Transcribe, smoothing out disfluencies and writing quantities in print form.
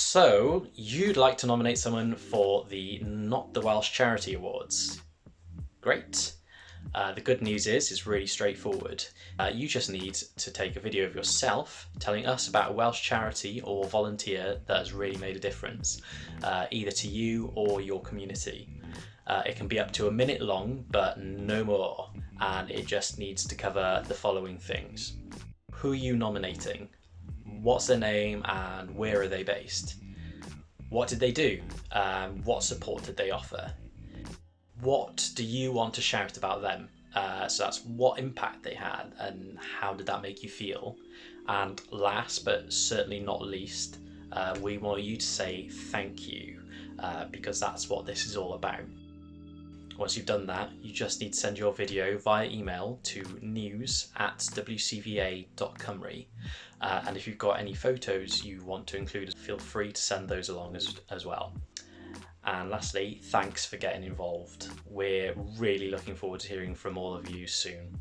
So, you'd like to nominate someone for the Not the Welsh Charity Awards. Great. The good news is it's really straightforward. You just need to take a video of yourself telling us about a Welsh charity or volunteer that has really made a difference, either to you or your community. It can be up to a minute long, but no more, and it just needs to cover the following things. Who are you nominating? What's their name and where are they based? What did they do? What support did they offer? What do you want to shout about them? So that's what impact they had and how did that make you feel? And last but certainly not least, we want you to say thank you, because that's what this is all about. Once you've done that, you just need to send your video via email to news@wcva.cymru. And if you've got any photos you want to include, feel free to send those along as well. And lastly, thanks for getting involved. We're really looking forward to hearing from all of you soon.